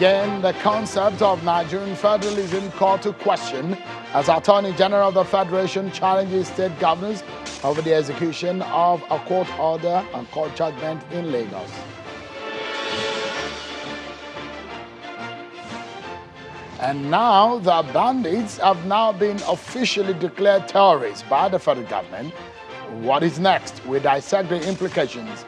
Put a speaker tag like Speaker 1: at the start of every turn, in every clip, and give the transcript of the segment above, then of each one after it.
Speaker 1: Again, the concept of Nigerian federalism called to question as Attorney General of the Federation challenges state governors over the execution of a court order and court judgment in Lagos. And now the bandits have now been officially declared terrorists by the federal government. What is next? We dissect the implications.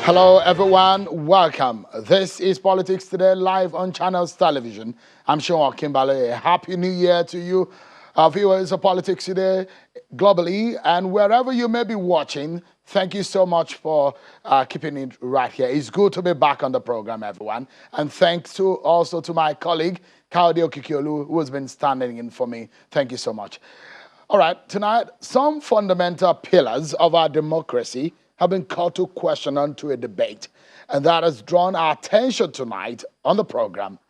Speaker 1: Hello everyone, welcome. This is Politics Today live on Channels Television. I'm Sean Kimbale. Happy New Year to you, viewers of Politics Today globally and wherever you may be watching. Thank you so much for keeping it right here. It's good to be back on the program, everyone. And thanks also to my colleague, Kaode Okikiolu, who has been standing in for me. Thank you so much. All right, tonight, some fundamental pillars of our democracy have been called to question onto a debate, and that has drawn our attention tonight on the program.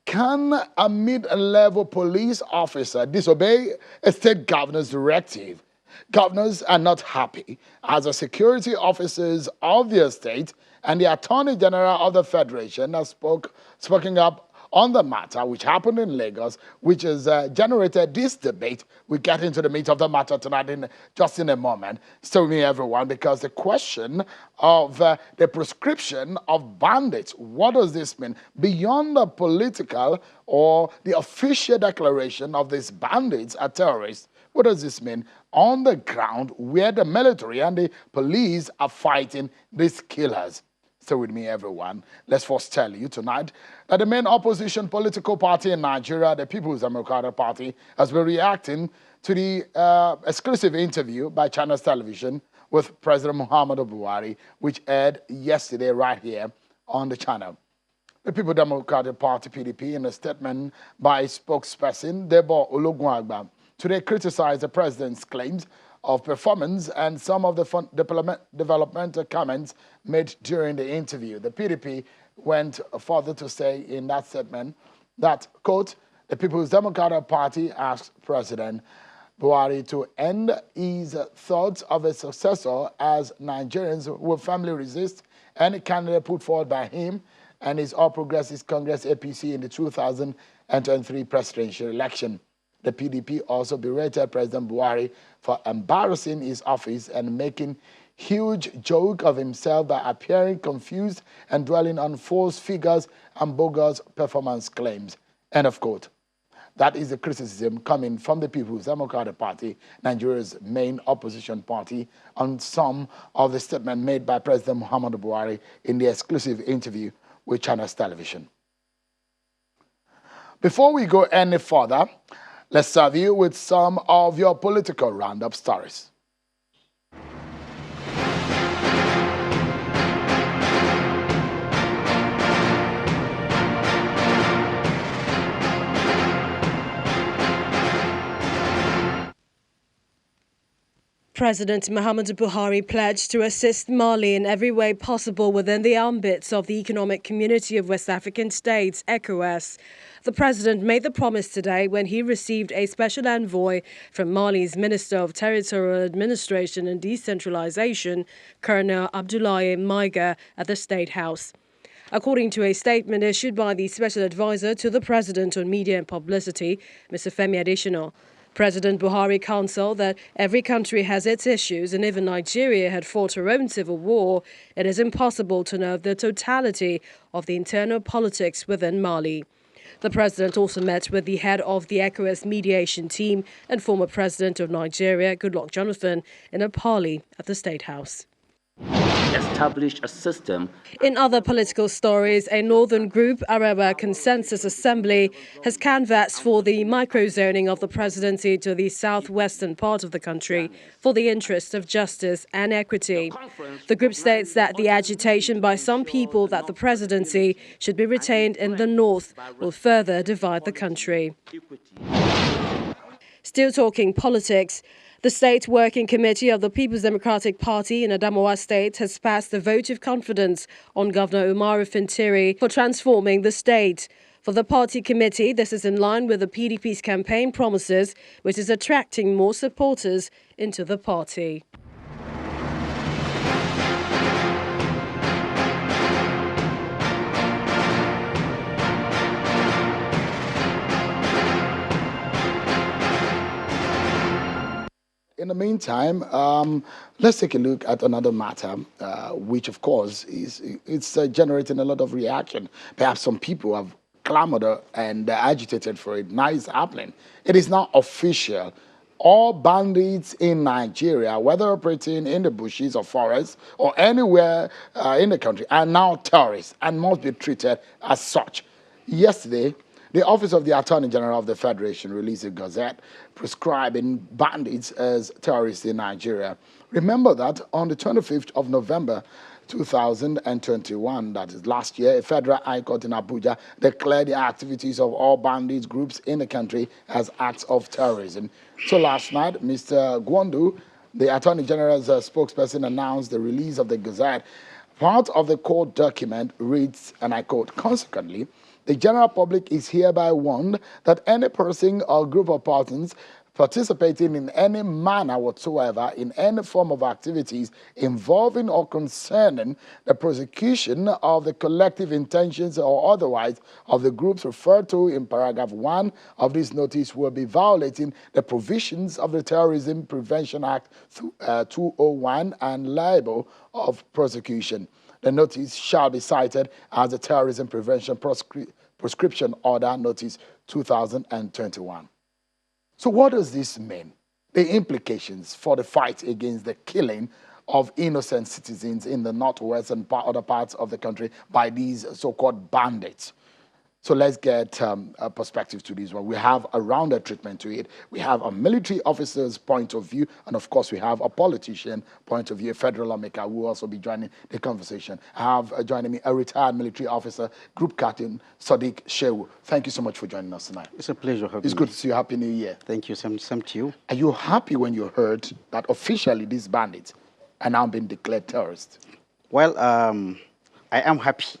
Speaker 1: Can a mid-level police officer disobey a state governor's directive? Governors are not happy as the security officers of their state and the Attorney General of the Federation have spoken up on the matter, which happened in Lagos, which has generated this debate. We get into the meat of the matter tonight just in a moment. Stay with me, everyone, because the question of the prescription of bandits, what does this mean? Beyond the political or the official declaration of these bandits are terrorists, what does this mean on the ground where the military and the police are fighting these killers? Stay with me, everyone. Let's first tell you tonight that the main opposition political party in Nigeria, the People's Democratic Party, has been reacting to the exclusive interview by Channels Television with President Muhammadu Buhari, which aired yesterday right here on the channel. The People's Democratic Party, PDP, in a statement by spokesperson Debo Ologunagba, today criticized the president's claims of performance and some of the developmental comments made during the interview. The PDP went further to say in that statement that, quote, the People's Democratic Party asked President Buhari to end his thoughts of a successor as Nigerians will firmly resist any candidate put forward by him and his All Progressives Congress APC in the 2023 presidential election. The PDP also berated President Buhari for embarrassing his office and making huge joke of himself by appearing confused and dwelling on false figures and bogus performance claims. End of quote. That is the criticism coming from the People's Democratic Party, Nigeria's main opposition party, on some of the statements made by President Muhammadu Buhari in the exclusive interview with Channels Television. Before we go any further, let's serve you with some of your political roundup stories.
Speaker 2: President Muhammadu Buhari pledged to assist Mali in every way possible within the ambits of the Economic Community of West African States, ECOWAS. The president made the promise today when he received a special envoy from Mali's Minister of Territorial Administration and Decentralization, Colonel Abdoulaye Maiga, at the State House. According to a statement issued by the Special Advisor to the President on Media and Publicity, Mr. Femi Adesina, President Buhari counseled that every country has its issues, and even Nigeria had fought her own civil war, it is impossible to know the totality of the internal politics within Mali. The president also met with the head of the ECOWAS mediation team and former president of Nigeria, Goodluck Jonathan, in a parley at the State House.
Speaker 3: Establish a system.
Speaker 2: In other political stories, a northern group, Arewa Consensus Assembly, has canvassed for the microzoning of the presidency to the southwestern part of the country for the interest of justice and equity. The group states that the agitation by some people that the presidency should be retained in the north will further divide the country. Still talking politics, the State Working Committee of the People's Democratic Party in Adamawa State has passed a vote of confidence on Governor Umaru Fintiri for transforming the state. For the party committee, this is in line with the PDP's campaign promises, which is attracting more supporters into the party.
Speaker 1: In the meantime, let's take a look at another matter, which of course it's generating a lot of reaction. Perhaps some people have clamored and agitated for it. Now it's happening. It is now official. All bandits in Nigeria, whether operating in the bushes or forests or anywhere in the country, are now terrorists and must be treated as such. Yesterday, the Office of the Attorney General of the Federation released a gazette prescribing bandits as terrorists in Nigeria. Remember that on the 25th of November 2021, that is last year, a federal high court in Abuja declared the activities of all bandits groups in the country as acts of terrorism. So last night, Mr. Gwandu, the Attorney General's spokesperson, announced the release of the gazette. Part of the court document reads, and I quote, "Consequently, the general public is hereby warned that any person or group of persons participating in any manner whatsoever in any form of activities involving or concerning the prosecution of the collective intentions or otherwise of the groups referred to in paragraph 1 of this notice will be violating the provisions of the Terrorism Prevention Act 201 and liable of prosecution. The notice shall be cited as the Terrorism Prevention Prescription Order Notice 2021. So what does this mean? The implications for the fight against the killing of innocent citizens in the northwest and other parts of the country by these so-called bandits. So let's get a perspective to this one. We have a rounded treatment to it. We have a military officer's point of view, and of course we have a politician point of view, a federal lawmaker who will also be joining the conversation. I have joining me a retired military officer, Group Captain Sadiq Shehu. Thank you so much for joining us tonight.
Speaker 4: It's a pleasure having
Speaker 1: It's good to see you. Happy New Year.
Speaker 4: Thank you. Same to you.
Speaker 1: Are you happy when you heard that officially these bandits are now being declared terrorists?
Speaker 4: Well, I am happy,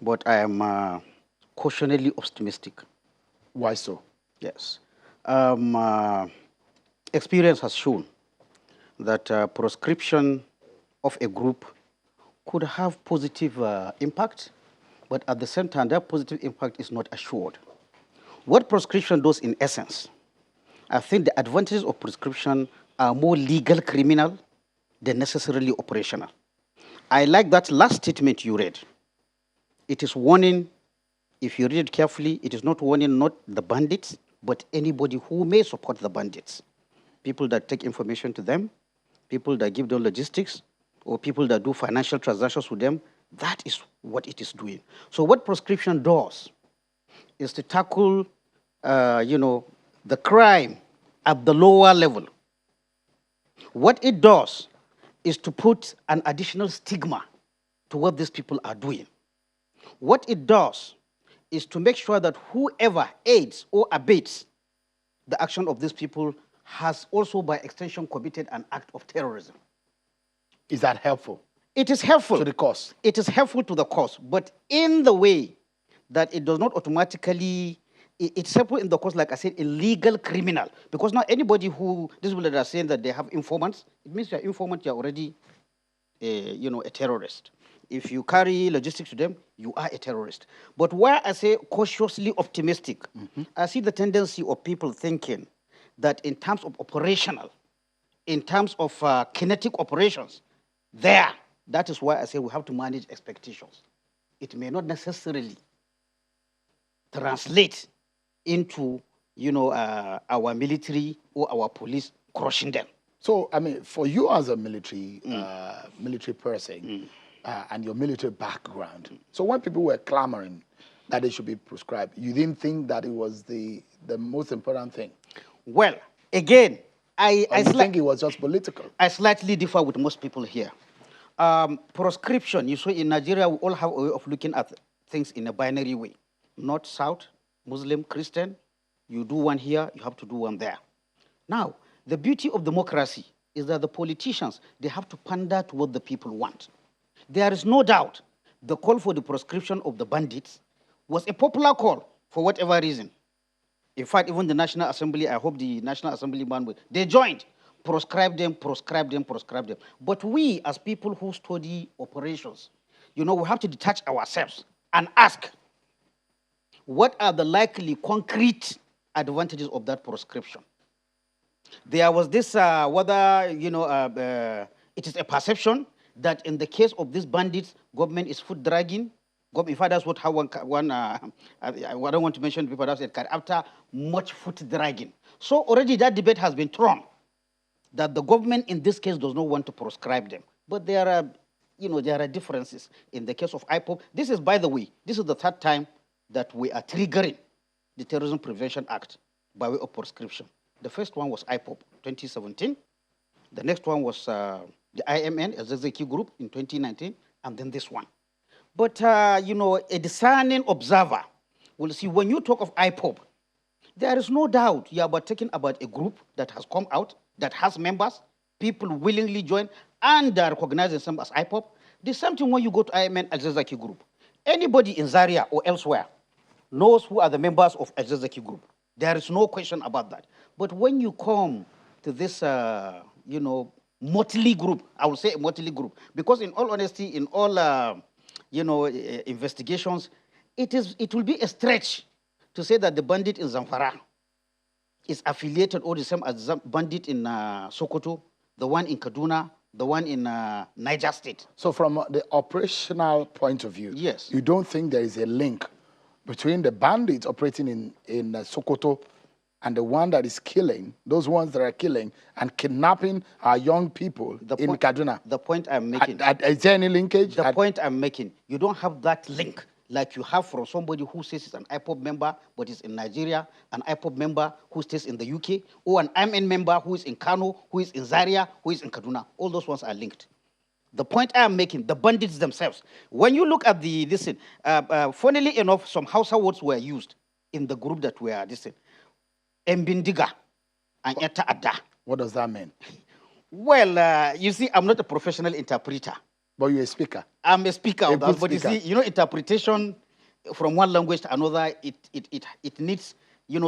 Speaker 4: but I am cautiously optimistic.
Speaker 1: Why so?
Speaker 4: Yes. Experience has shown that proscription of a group could have positive impact, but at the same time, that positive impact is not assured. What proscription does in essence, I think the advantages of prescription are more legal criminal than necessarily operational. I like that last statement you read. It is warning. If you read it carefully, it is not warning not the bandits, but anybody who may support the bandits. People that take information to them, people that give them logistics, or people that do financial transactions with them. That is what it is doing. So what proscription does is to tackle, the crime at the lower level. What it does is to put an additional stigma to what these people are doing. What it does is to make sure that whoever aids or abates the action of these people has also by extension committed an act of terrorism.
Speaker 1: Is that helpful?
Speaker 4: It is helpful.
Speaker 1: To the cause?
Speaker 4: It is helpful to the cause, but in the way that it does not automatically, it's helpful in the cause, like I said, illegal criminal. Because now anybody who, these people that are saying that they have informants, it means you're informant, you're already a terrorist. If you carry logistics to them, you are a terrorist. But where I say cautiously optimistic, I see the tendency of people thinking that in terms of operational, in terms of kinetic operations, that is why I say we have to manage expectations. It may not necessarily translate into, our military or our police crushing them.
Speaker 1: So, I mean, for you as a military person, and your military background. So when people were clamoring that they should be prescribed, you didn't think that it was the most important thing?
Speaker 4: Well, again, I
Speaker 1: think it was just political?
Speaker 4: I slightly differ with most people here. Proscription, you saw in Nigeria, we all have a way of looking at things in a binary way. North, South, Muslim, Christian, you do one here, you have to do one there. Now, the beauty of democracy is that the politicians, they have to pander to what the people want. There is no doubt the call for the proscription of the bandits was a popular call for whatever reason. In fact, even the National Assembly, I hope the National Assemblyman will, they joined, proscribe them. But we, as people who study operations, we have to detach ourselves and ask, what are the likely concrete advantages of that proscription? There was this, whether, it is a perception that in the case of these bandits, government is foot dragging. In fact, that's what how one I don't want to mention people that said after much foot dragging. So already that debate has been thrown that the government in this case does not want to proscribe them. But there are, there are differences in the case of IPOB. This is, by the way, this is the third time that we are triggering the Terrorism Prevention Act by way of proscription. The first one was IPOB, 2017. The next one was the IMN, Executive Group, in 2019, and then this one. But, a discerning observer will see when you talk of IPOB, there is no doubt you are talking about a group that has come out, that has members, people willingly join, and are recognized themselves as IPOB. The same thing when you go to IMN Executive Group. Anybody in Zaria or elsewhere knows who are the members of Executive Group. There is no question about that. But when you come to this, motley group, I will say a motley group, because in all honesty, in all, investigations, it will be a stretch to say that the bandit in Zamfara is affiliated or the same as the bandit in Sokoto, the one in Kaduna, the one in Niger State.
Speaker 1: So from the operational point of view,
Speaker 4: yes,
Speaker 1: you don't think there is a link between the bandits operating in Sokoto and the one that is killing, those ones that are killing and kidnapping our young people in Kaduna?
Speaker 4: The point I'm making.
Speaker 1: Is there any linkage?
Speaker 4: The point I'm making, you don't have that link like you have from somebody who says he's an IPOB member but is in Nigeria, an IPOB member who stays in the UK, or an IMN member who is in Kano, who is in Zaria, who is in Kaduna. All those ones are linked. The point I'm making, the bandits themselves, when you look at the, listen, funnily enough, some Hausa words were used in the group that were, listen, Mbindiga and Eta Ada.
Speaker 1: What does that mean?
Speaker 4: Well, you see, I'm not a professional interpreter.
Speaker 1: But you're a speaker.
Speaker 4: I'm a speaker of that. But you see, interpretation from one language to another, it needs,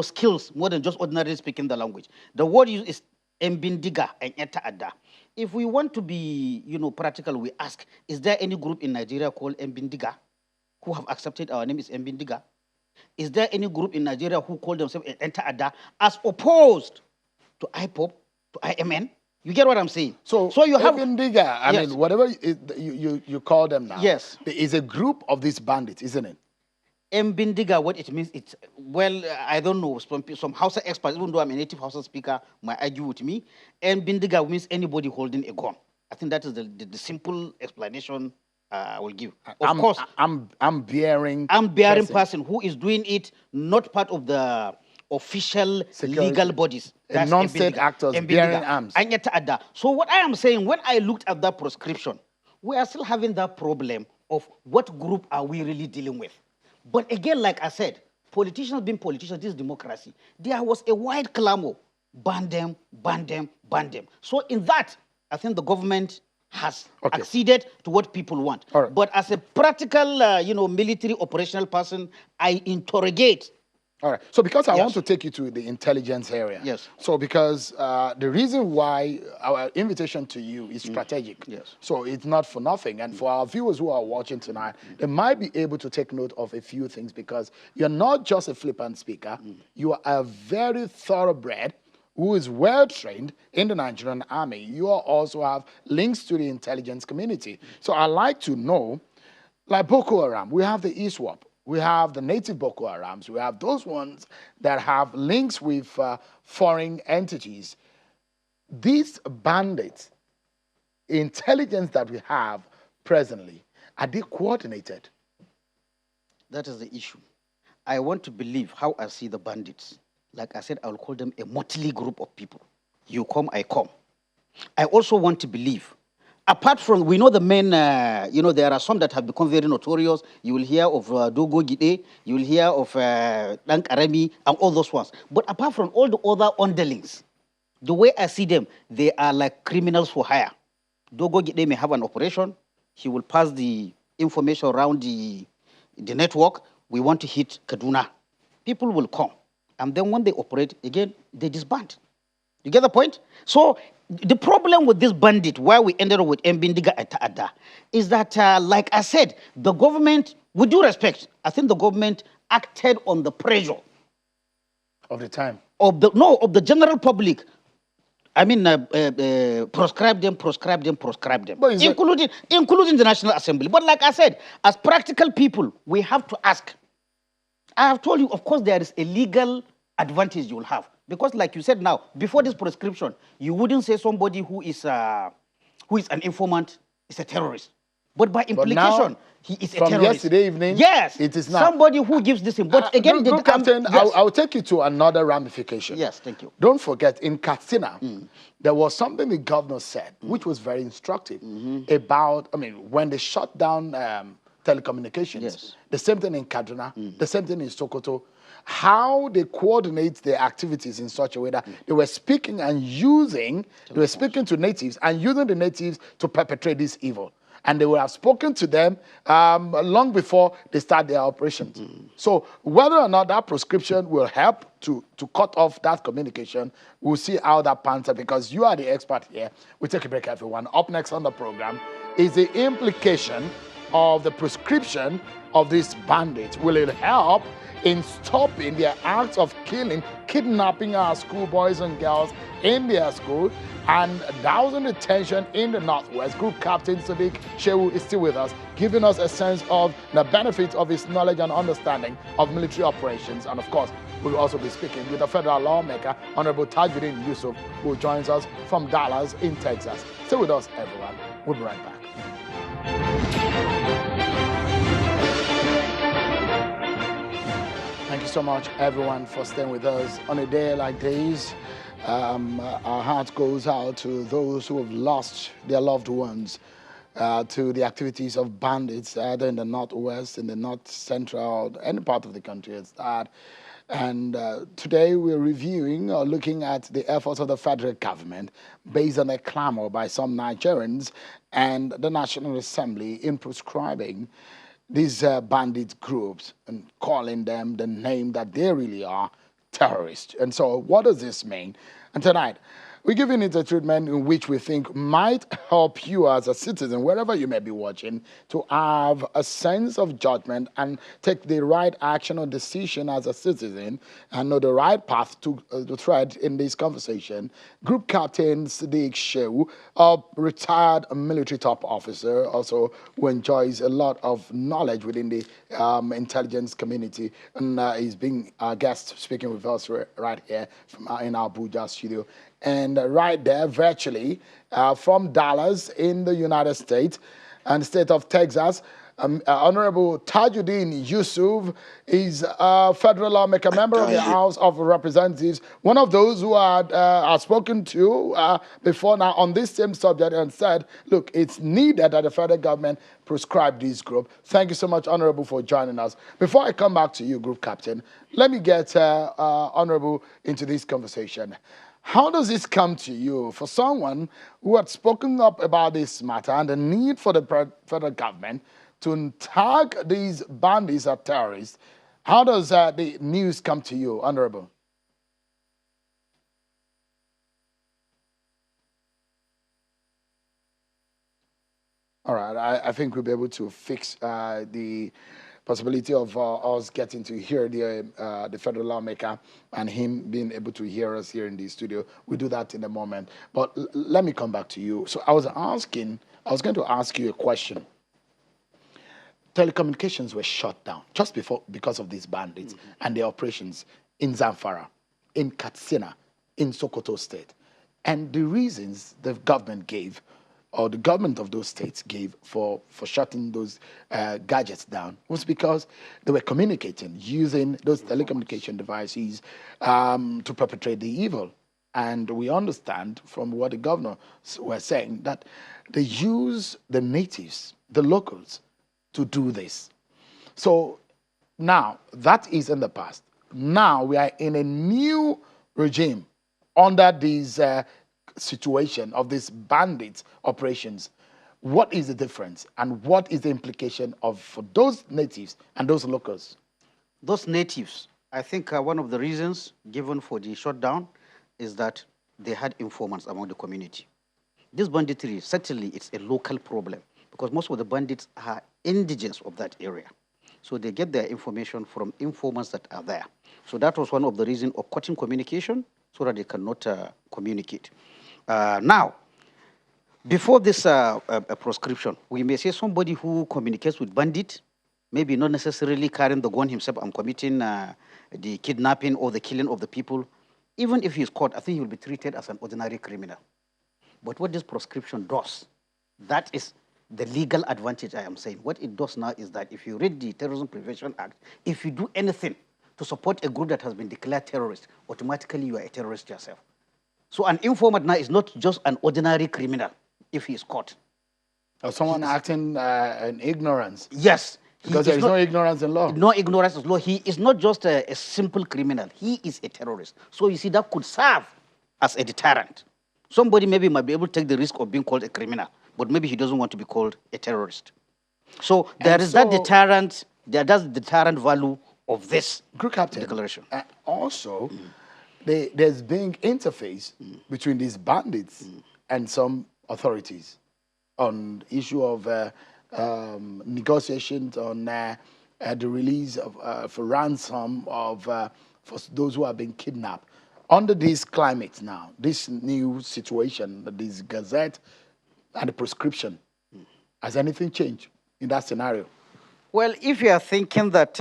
Speaker 4: skills more than just ordinarily speaking the language. The word used is Mbindiga and Eta Ada. If we want to be, practical, we ask, is there any group in Nigeria called Mbindiga who have accepted our name is Mbindiga? Is there any group in Nigeria who call themselves Eta Ada as opposed to IPOB, to IMN? You get what I'm saying?
Speaker 1: So you have Mbindiga, I mean, whatever you call them now.
Speaker 4: Yes.
Speaker 1: There is a group of these bandits, isn't it?
Speaker 4: Mbindiga, what it means, I don't know. Some Hausa experts, even though I'm a native Hausa speaker, might argue with me. Mbindiga means anybody holding a gun. I think that is the simple explanation I will give. Of course,
Speaker 1: I'm bearing
Speaker 4: person who is doing it, not part of the official legal bodies.
Speaker 1: Non-state actors bearing arms.
Speaker 4: So what I am saying, when I looked at that proscription, we are still having that problem of what group are we really dealing with. But again, like I said, politicians being politicians, this is democracy. There was a wide clamor, ban them, ban them, ban them. So in that, I think the government has acceded to what people want.
Speaker 1: Right.
Speaker 4: But as a practical, military operational person, I interrogate.
Speaker 1: All right. So because I want to take you to the intelligence area.
Speaker 4: Yes.
Speaker 1: So because the reason why our invitation to you is strategic.
Speaker 4: Yes.
Speaker 1: So it's not for nothing. And for our viewers who are watching tonight, they might be able to take note of a few things because you're not just a flippant speaker. You are a very thoroughbred who is well-trained in the Nigerian army. You also have links to the intelligence community. So I'd like to know, like Boko Haram, we have the ISWAP. We have the native Boko Harams. We have those ones that have links with foreign entities. These bandits, intelligence that we have presently, are they coordinated?
Speaker 4: That is the issue. I want to believe how I see the bandits. Like I said, I will call them a motley group of people. You come, I come. I also want to believe, apart from, we know the men, there are some that have become very notorious. You will hear of Dogo Gide, you will hear of Dank Arami, and all those ones. But apart from all the other underlings, the way I see them, they are like criminals for hire. Dogo Gide may have an operation. He will pass the information around the network. we want to hit Kaduna. People will come. And then when they operate, again, they disband. You get the point? So the problem with this bandit, why we ended up with Mbindiga Ada, is that, like I said, the government, with due respect, I think the government acted on the pressure.
Speaker 1: Of the time?
Speaker 4: Of the general public. I mean, proscribe them, including the National Assembly. But like I said, as practical people, we have to ask. I have told you, of course, there is a legal advantage you will have. Because like you said now, before this prescription, you wouldn't say somebody who is an informant is a terrorist. But by implication, he is a terrorist.
Speaker 1: From yesterday evening,
Speaker 4: yes,
Speaker 1: it is now.
Speaker 4: Somebody who gives this in. But again,
Speaker 1: Captain,
Speaker 4: yes.
Speaker 1: I'll take you to another ramification.
Speaker 4: Yes, thank you.
Speaker 1: Don't forget, in Katsina, there was something the governor said, which was very instructive about, when they shut down telecommunications, yes. The same thing in Kaduna, the same thing in Sokoto, how they coordinate their activities in such a way that they were speaking and using, they were speaking to natives and using the natives to perpetrate this evil. And they would have spoken to them long before they start their operations. So whether or not that prescription will help to cut off that communication, we'll see how that pans out, because you are the expert here. We'll take a break, everyone. Up next on the program is the implication of the prescription of these bandits. Will it help in stopping their acts of killing, kidnapping our schoolboys and girls in their school, and dousing the tension in the Northwest? Group Captain Sadiq Shehu is still with us, giving us a sense of the benefits of his knowledge and understanding of military operations. And of course, we'll also be speaking with a federal lawmaker, Honorable Tajuddin Yusuf, who joins us from Dallas in Texas. Stay with us, everyone. We'll be right back. Thank you so much, everyone, for staying with us on a day like this. Our heart goes out to those who have lost their loved ones to the activities of bandits, either in the Northwest, in the North Central, any part of the country as that. And today we're reviewing or looking at the efforts of the federal government based on a clamor by some Nigerians and the National Assembly in prescribing these bandit groups and calling them the name that they really are, terrorists. And so what does this mean? And tonight, we're giving it a treatment in which we think might help you as a citizen, wherever you may be watching, to have a sense of judgment and take the right action or decision as a citizen and know the right path to tread in this conversation. Group Captain Sadiq Shehu, a retired military top officer, also who enjoys a lot of knowledge within the intelligence community, and he's being our guest speaking with us right here from, in our Abuja studio. And right there, virtually, from Dallas in the United States and the state of Texas, Honorable Tajuddin Yusuf is a federal lawmaker, member of the House of Representatives, one of those who are spoken to before now on this same subject and said, look, it's needed that the federal government prescribe this group. Thank you so much, Honorable, for joining us. Before I come back to you, Group Captain, let me get Honorable into this conversation. How does this come to you for someone who had spoken up about this matter and the need for the federal government to tag these bandits as terrorists? How does the news come to you, Honorable? All right, I think we'll be able to fix the possibility of us getting to hear the federal lawmaker and him being able to hear us here in the studio. We'll do that in a moment. But let me come back to you. So I was going to ask you a question. Telecommunications were shut down just because of these bandits and their operations in Zamfara, in Katsina, in Sokoto State. And the reasons the government gave, or the government of those states gave for shutting those gadgets down, was because they were communicating using those telecommunication devices to perpetrate the evil. And we understand from what the governor were saying that they use the natives, the locals, to do this. So now that is in the past. Now we are in a new regime under these situation of these bandits operations. What is the difference and what is the implication for those natives and those locals?
Speaker 4: those natives, I think one of the reasons given for the shutdown is that they had informants among the community. This banditry, certainly it's a local problem because most of the bandits are indigenous of that area. So they get their information from informants that are there. So that was one of the reasons of cutting communication so that they cannot communicate. Now, before this proscription, we may say somebody who communicates with bandit, maybe not necessarily carrying the gun himself and committing the kidnapping or the killing of the people. Even if he's caught, I think he will be treated as an ordinary criminal. But what this proscription does, that is the legal advantage I am saying. What it does now is that if you read the Terrorism Prevention Act, if you do anything to support a group that has been declared terrorist, automatically you are a terrorist yourself. So an informant now is not just an ordinary criminal if he is caught.
Speaker 1: Or someone acting in ignorance.
Speaker 4: Yes.
Speaker 1: Because there is no ignorance in law.
Speaker 4: No ignorance in law. He is not just a simple criminal. He is a terrorist. So you see, that could serve as a deterrent. Somebody maybe might be able to take the risk of being called a criminal, but maybe he doesn't want to be called a terrorist. So that deterrent, that's the deterrent value of this
Speaker 1: Group Captain,
Speaker 4: declaration.
Speaker 1: Also, there's being interface between these bandits and some authorities on issue of negotiations on the release of for ransom of for those who have been kidnapped. Under this climate now, this new situation, this gazette and the prescription, has anything changed in that scenario?
Speaker 4: Well, if you are thinking that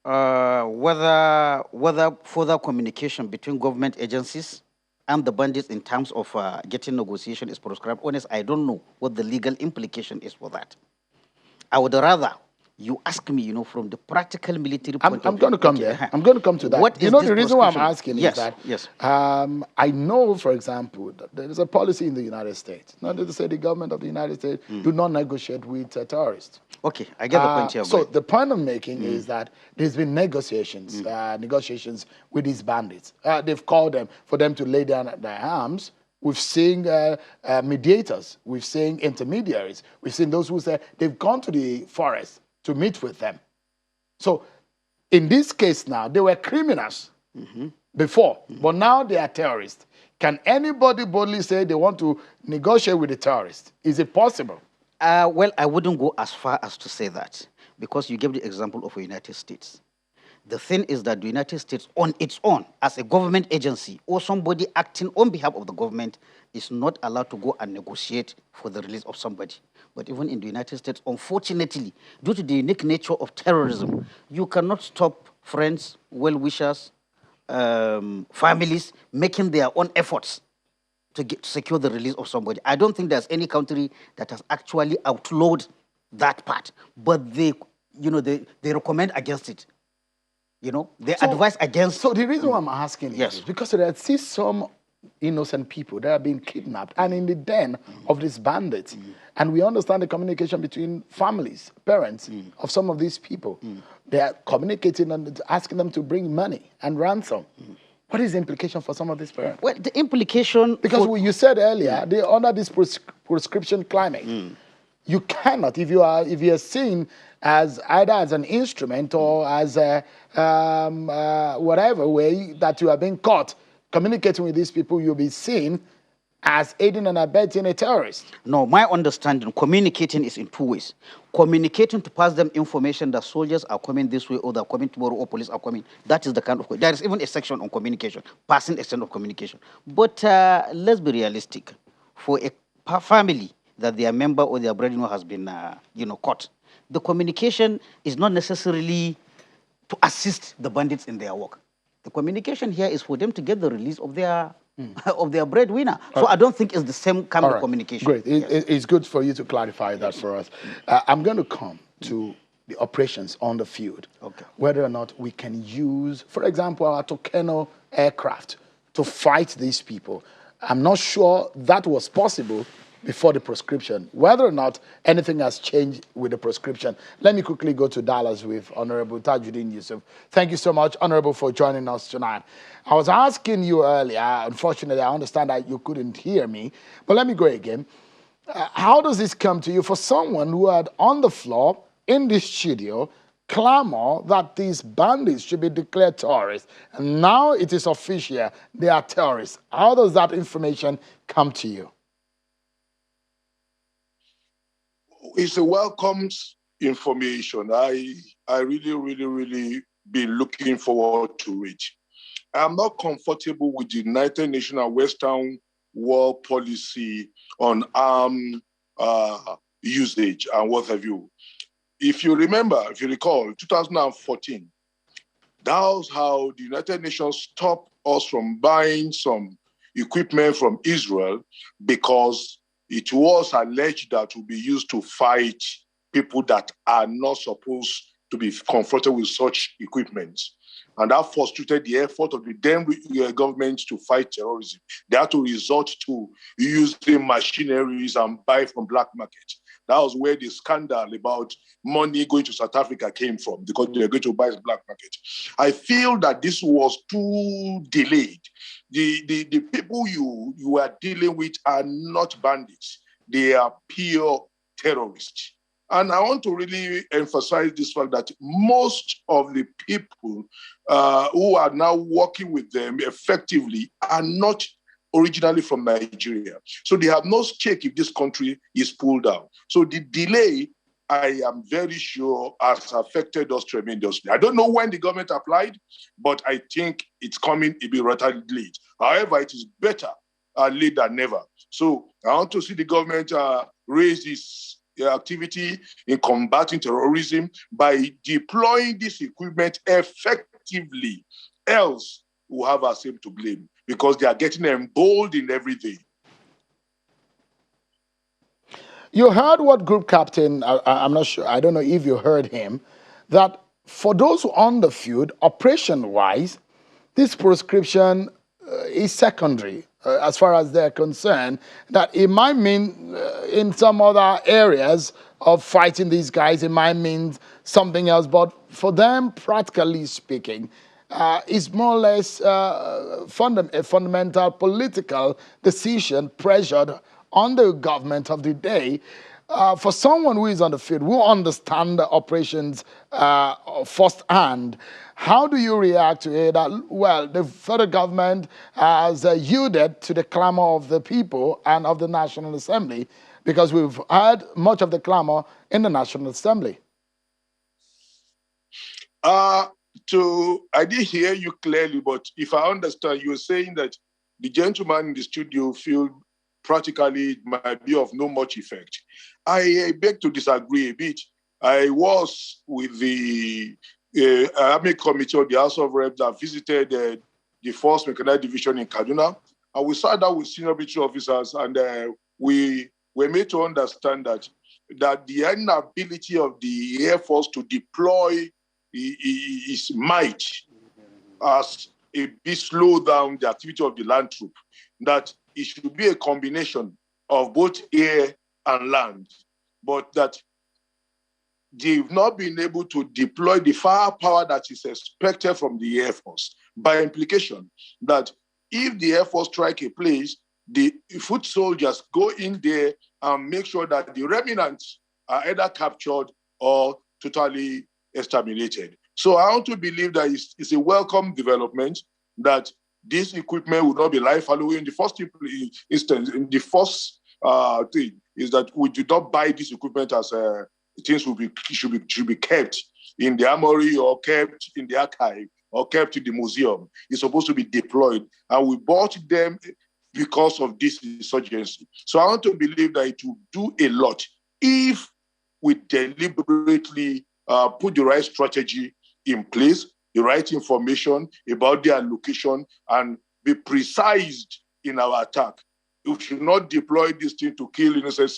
Speaker 4: whether further communication between government agencies and the bandits in terms of getting negotiation is prescribed, honest, I don't know what the legal implication is for that. I would rather you ask me, from the practical military point of view.
Speaker 1: I'm going to come there. I'm going to come to that.
Speaker 4: What is
Speaker 1: the reason why I'm asking
Speaker 4: yes,
Speaker 1: is that I know, for example, that there is a policy in the United States. Not to say the government of the United States do not negotiate with terrorists.
Speaker 4: Okay, I get the point here.
Speaker 1: So the point I'm making is that there's been negotiations, negotiations with these bandits. They've called them for them to lay down their arms. We've seen mediators. We've seen intermediaries. We've seen those who say they've gone to the forest to meet with them. So in this case now, they were criminals before, but now they are terrorists. Can anybody boldly say they want to negotiate with the terrorists? Is it possible?
Speaker 4: Well, I wouldn't go as far as to say that, because you gave the example of the United States. The thing is that the United States on its own, as a government agency or somebody acting on behalf of the government, is not allowed to go and negotiate for the release of somebody. But even in the United States, unfortunately, due to the unique nature of terrorism, you cannot stop friends, well-wishers, families making their own efforts to secure the release of somebody. I don't think there's any country that has actually outlawed that part, but they recommend against it. They advise against.
Speaker 1: So the reason why I'm asking is because there are still some innocent people that are being kidnapped and in the den of these bandits. And we understand the communication between families, parents of some of these people. They are communicating and asking them to bring money and ransom. What is the implication for some of these parents?
Speaker 4: Well, the implication...
Speaker 1: Because you said earlier, they under this prescription climate, you cannot, if you are seen as either as an instrument or as a whatever way that you are being caught communicating with these people, you'll be seen as aiding and abetting a terrorist.
Speaker 4: No, my understanding, communicating is in two ways. Communicating to pass them information that soldiers are coming this way or they're coming tomorrow or police are coming. That is the kind of... There is even a section on communication, passing extent of communication. But let's be realistic. For a family that their member or their breadwinner has been, caught, the communication is not necessarily to assist the bandits in their work. The communication here is for them to get the release of their breadwinner. So I don't think it's the same kind of communication.
Speaker 1: Great. It's good for you to clarify that for us. I'm going to come to the operations on the field. Okay. Whether or not we can use, for example, our Tucano aircraft to fight these people. I'm not sure that was possible before the prescription. Whether or not anything has changed with the prescription. Let me quickly go to Dallas with Honorable Tajuddin Yusuf. Thank you so much, Honorable, for joining us tonight. I was asking you earlier, unfortunately, I understand that you couldn't hear me, but let me go again. How does this come to you for someone who had on the floor in this studio clamor that these bandits should be declared terrorists. And now it is official, they are terrorists. How does that information come to you?
Speaker 5: It's a welcome information. I really been looking forward to it. I'm not comfortable with the United Nations and Western world policy on arm usage and what have you. If you recall, 2014, that was how the United Nations stopped us from buying some equipment from Israel because it was alleged that will be used to fight people that are not supposed to be confronted with such equipment. And that frustrated the effort of the then government to fight terrorism. They had to resort to using machineries and buy from black market. That was where the scandal about money going to South Africa came from, because they were going to buy the black market. I feel that this was too delayed. The people you are dealing with are not bandits. They are pure terrorists. And I want to really emphasize this fact that most of the people who are now working with them effectively are not originally from Nigeria. So they have no stake if this country is pulled down. So the delay, I am very sure, has affected us tremendously. I don't know when the government applied, but I think it's coming a bit rather late. However, it is better late than never. So I want to see the government raise this activity in combating terrorism by deploying this equipment effectively. Else, we'll have ourselves to blame because they are getting emboldened every day.
Speaker 1: You heard what group captain, I'm not sure, I don't know if you heard him, that for those on the field, operation-wise, this prescription is secondary as far as they're concerned, that it might mean in some other areas of fighting these guys, it might mean something else. But for them, practically speaking, it's more or less a fundamental political decision pressured on the government of the day. For someone who is on the field, who understands the operations firsthand, how do you react to it? Well, the federal government has yielded to the clamor of the people and of the National Assembly, because we've heard much of the clamor in the National Assembly.
Speaker 5: I didn't hear you clearly, but if I understand, you're saying that the gentleman in the studio feel practically it might be of no much effect. I beg to disagree a bit. I was with the Army Committee of the House of Reps that visited the 1st Mechanized Division in Kaduna, and we sat down with senior military officers, and we were made to understand that the inability of the Air Force to deploy its might as a bit slow down the activity of the land troop, that it should be a combination of both air and land, but that they've not been able to deploy the firepower that is expected from the Air Force. By implication, that if the Air Force strike a place, the foot soldiers go in there and make sure that the remnants are either captured or totally exterminated. So I want to believe that it's a welcome development, that this equipment will not be life-following. In the first instance, in the first thing is that we do not buy this equipment as things should be kept in the armory or kept in the archive or kept in the museum. It's supposed to be deployed, and we bought them because of this insurgency. So I want to believe that it will do a lot if we deliberately put the right strategy in place, the right information about their location, and be precise in our attack. We should not deploy this thing to kill innocent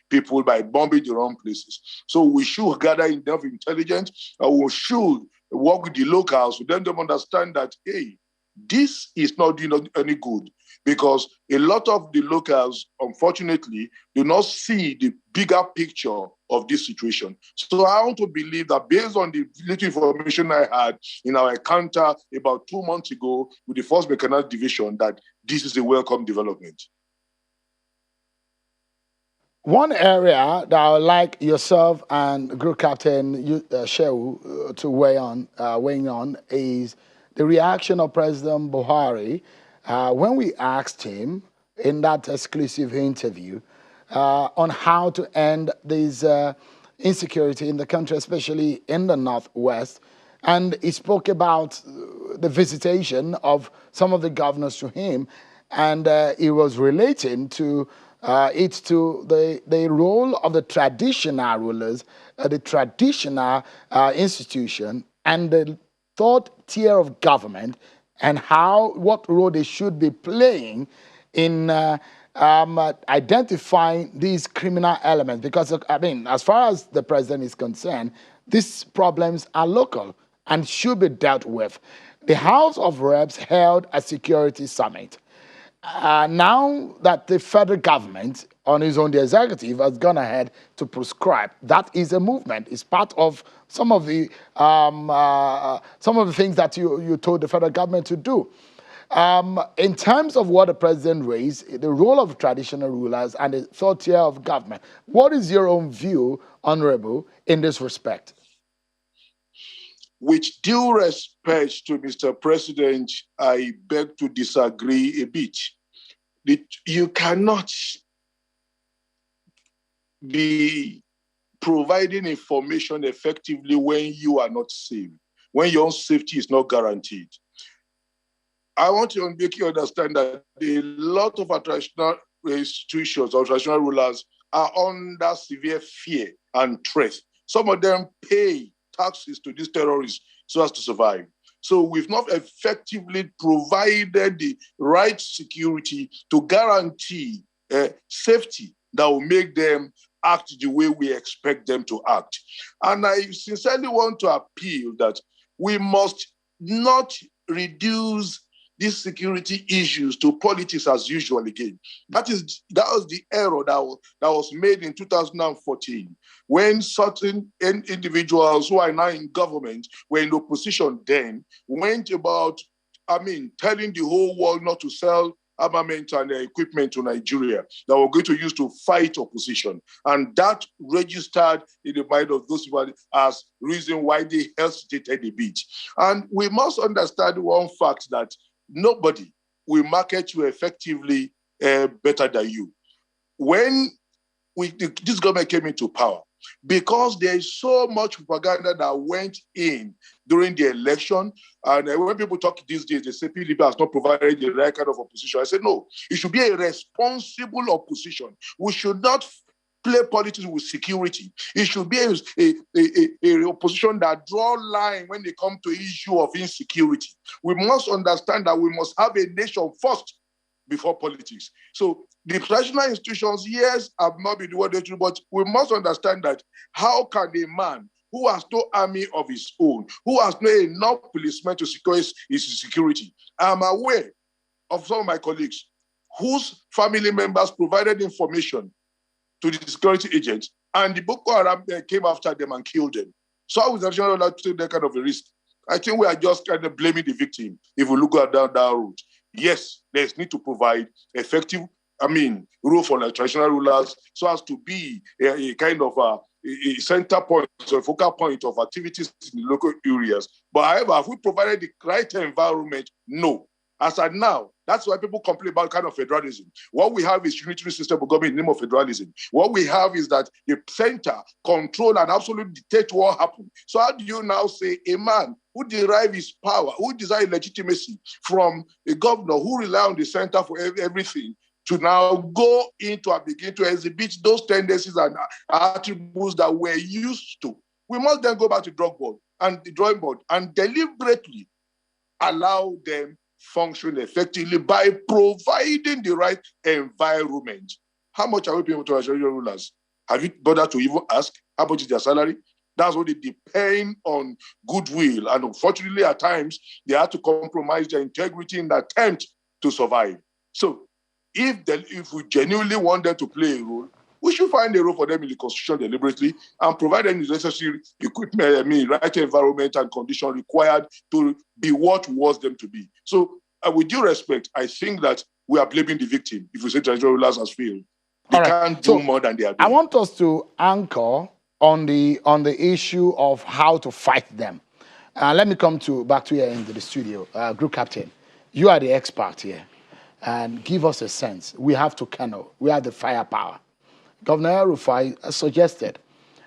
Speaker 5: people by bombing the wrong places. So we should gather enough intelligence, and we should work with the locals, for them to understand that, hey, this is not doing any good, because a lot of the locals, unfortunately, do not see the bigger picture of this situation. So I want to believe that based on the little information I had in our encounter about 2 months ago with the 1st Mechanized Division, that this is a welcome development.
Speaker 1: One area that I would like yourself and Group Captain Shehu to weighing on is the reaction of President Buhari when we asked him in that exclusive interview on how to end this insecurity in the country, especially in the Northwest. And he spoke about the visitation of some of the governors to him, and he was relating to the role of the traditional rulers, the traditional institution, and the third tier of government, and what role they should be playing in identifying these criminal elements. Because I mean, as far as the president is concerned, these problems are local and should be dealt with. The House of Reps held a security summit. Now that the federal government, on its own, the executive, has gone ahead to prescribe, that is a movement. It's part of some of the things that you told the federal government to do. In terms of what the president raised, the role of traditional rulers and the third tier of government, what is your own view, Honorable, in this respect?
Speaker 5: With due respect to Mr. President, I beg to disagree a bit. You cannot be providing information effectively when you are not safe, when your own safety is not guaranteed. I want to make you understand that a lot of our traditional institutions or traditional rulers are under severe fear and threat. Some of them pay taxes to these terrorists so as to survive. So we've not effectively provided the right security to guarantee safety that will make them act the way we expect them to act. And I sincerely want to appeal that we must not reduce these security issues to politics as usual again. That was the error that was made in 2014 when certain individuals who are now in government, were in opposition then, went about, telling the whole world not to sell armament and equipment to Nigeria that we're going to use to fight opposition. And that registered in the mind of those people as reason why they hesitated a bit. And we must understand one fact, that nobody will market you effectively better than you. When this government came into power, because there is so much propaganda that went in during the election, and when people talk these days, they say PDP has not provided the right kind of opposition. I say no, it should be a responsible opposition. We should not play politics with security. It should be a opposition that draw line when they come to issue of insecurity. We must understand that we must have a nation first before politics. So the traditional institutions, yes, have not been what they do, but we must understand that how can a man who has no army of his own, who has no enough policemen to secure his security? I'm aware of some of my colleagues whose family members provided information to the security agents, and the Boko Haram came after them and killed them. So how is the national allowed to take that kind of a risk? I think we are just kind of blaming the victim if we look at down that route. Yes, there's need to provide effective, rule for the traditional rulers so as to be a kind of a center point, so a focal point of activities in the local areas. But however, have we provided the right environment? No. As at now, that's why people complain about kind of federalism. What we have is unitary system of government in the name of federalism. What we have is that the center control and absolutely dictate what happens. So how do you now say a man who derives his power, who desires legitimacy from a governor who relies on the center for everything, to now go into and begin to exhibit those tendencies and attributes that we're used to? We must then go back to the drawing board and deliberately allow them function effectively by providing the right environment. How much are we paying to our rulers? Have you bothered to even ask how much is their salary? That's what they depend on goodwill. And unfortunately, at times, they have to compromise their integrity in the attempt to survive. So if we genuinely want them to play a role, we should find a role for them in the Constitution deliberately and provide them the necessary equipment, right environment and condition required to be what we want them to be. So with due respect, I think that we are blaming the victim if we say traditional rulers has failed. They
Speaker 1: All right.
Speaker 5: can't
Speaker 1: So
Speaker 5: do more than they are
Speaker 1: I
Speaker 5: doing.
Speaker 1: want us to anchor on the issue of how to fight them. Let me come back to you into the studio, Group Captain. You are the expert here, and give us a sense. We have to Kano. We have the firepower. Governor Rufai suggested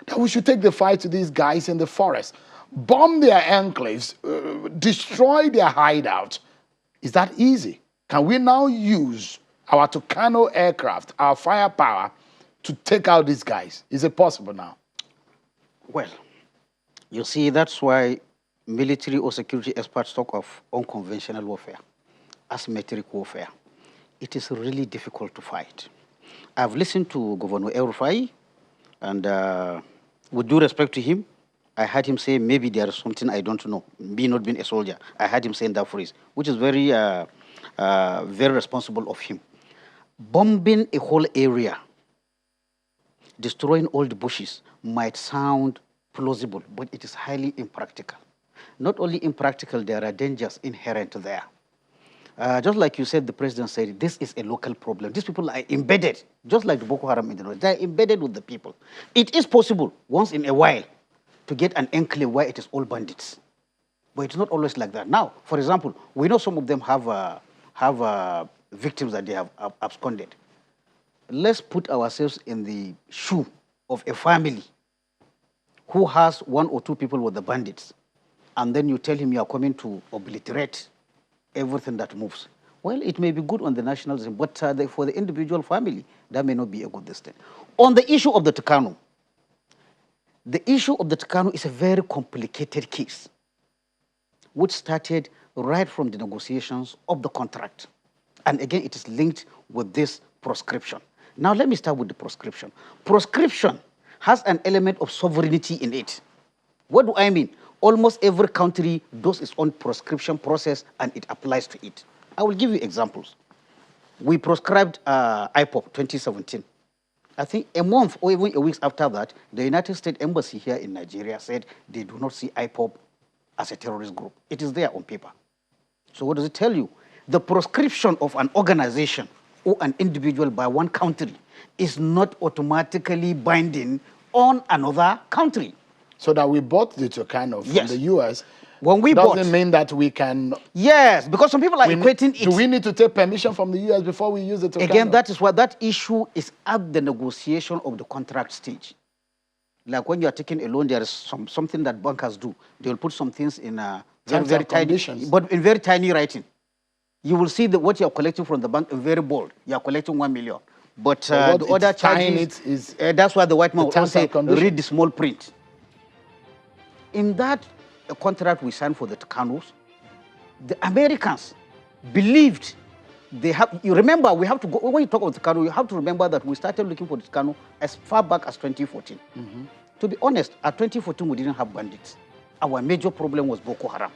Speaker 1: that we should take the fight to these guys in the forest, bomb their enclaves, destroy their hideout. Is that easy? Can we now use our Tucano aircraft, our firepower, to take out these guys? Is it possible now?
Speaker 4: Well, you see, that's why military or security experts talk of unconventional warfare, asymmetric warfare. It is really difficult to fight. I've listened to Governor El Rufai, and with due respect to him, I heard him say maybe there is something I don't know, me not being a soldier. I heard him saying that phrase, which is very, very responsible of him. Bombing a whole area, destroying all the bushes might sound plausible, but it is highly impractical. Not only impractical, there are dangers inherent there. Just like you said, the president said, this is a local problem. These people are embedded, just like the Boko Haram in the north. They are embedded with the people. It is possible, once in a while, to get an enclave where it is all bandits. But it's not always like that. Now, for example, we know some of them have victims that they have absconded. Let's put ourselves in the shoe of a family who has 1 or 2 people with the bandits, and then you tell him you are coming to obliterate everything that moves. Well, it may be good on the nationalism, but for the individual family, that may not be a good thing. On the issue of the Tucano, is a very complicated case, which started right from the negotiations of the contract. And again, it is linked with this proscription. Now, let me start with the proscription. Proscription has an element of sovereignty in it. What do I mean? Almost every country does its own proscription process, and it applies to it. I will give you examples. We proscribed IPOP 2017. I think a month or even a week after that, the United States Embassy here in Nigeria said they do not see IPOP as a terrorist group. It is there on paper. So what does it tell you? The proscription of an organization or an individual by one country is not automatically binding on another country.
Speaker 1: So that we bought the Tucano from the U.S.
Speaker 4: When we
Speaker 1: doesn't mean that we can.
Speaker 4: Yes, because some people are equating it.
Speaker 1: Do we need to take permission from the U.S. before we use the Tucano?
Speaker 4: Again, that is why that issue is at the negotiation of the contract stage. Like when you are taking a loan, there is something that bankers do. They will put some things in very tiny, but in very tiny writing. You will see what you are collecting from the bank in very bold. You are collecting 1 million. But the other charges, that's why the white man will say, read the small print. In that contract we signed for the Tucanos, the Americans believed they have. You remember, we have to go, when you talk about Tucano, you have to remember that we started looking for the Tucano as far back as 2014. Mm-hmm. To be honest, at 2014, we didn't have bandits. Our major problem was Boko Haram.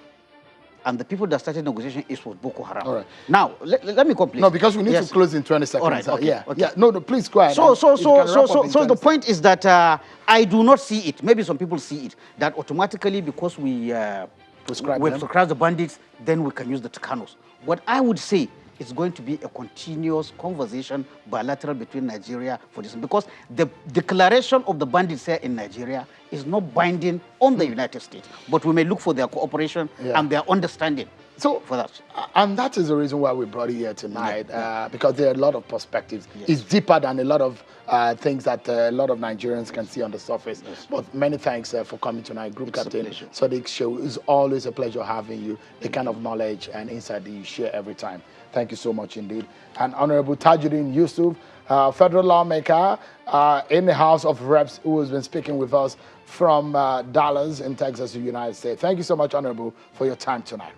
Speaker 4: And the people that started negotiation is with Boko Haram.
Speaker 1: All right.
Speaker 4: Now, let me complete.
Speaker 1: No, because we need to close in 20 seconds.
Speaker 4: All right, okay,
Speaker 1: Yeah. No, please go ahead.
Speaker 4: So the point is that I do not see it. Maybe some people see it, that automatically because we prescribe the bandits, then we can use the Tucanos. What I would say, it's going to be a continuous conversation bilateral between Nigeria for this, because the declaration of the bandits here in Nigeria is not binding on the United States, but we may look for their cooperation and their understanding. So for that,
Speaker 1: and that is the reason why we brought you here tonight, because there are a lot of perspectives. Yes. It's deeper than a lot of things that a lot of Nigerians can see on the surface. Yes. But many thanks for coming tonight, Group Captain Sadiq Show. It's always a pleasure having you. The kind of knowledge and insight that you share every time. Thank you so much indeed. And Honorable Tajuddin Yusuf, federal lawmaker in the House of Reps, who has been speaking with us from Dallas in Texas, United States. Thank you so much, Honorable, for your time tonight.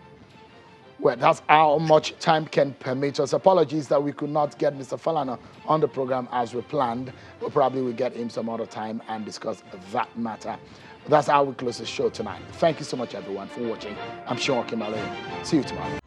Speaker 1: Well, that's how much time can permit us. Apologies that we could not get Mr. Falana on the program as we planned. But probably we'll get him some other time and discuss that matter. That's how we close the show tonight. Thank you so much, everyone, for watching. I'm Sean Kimale. See you tomorrow.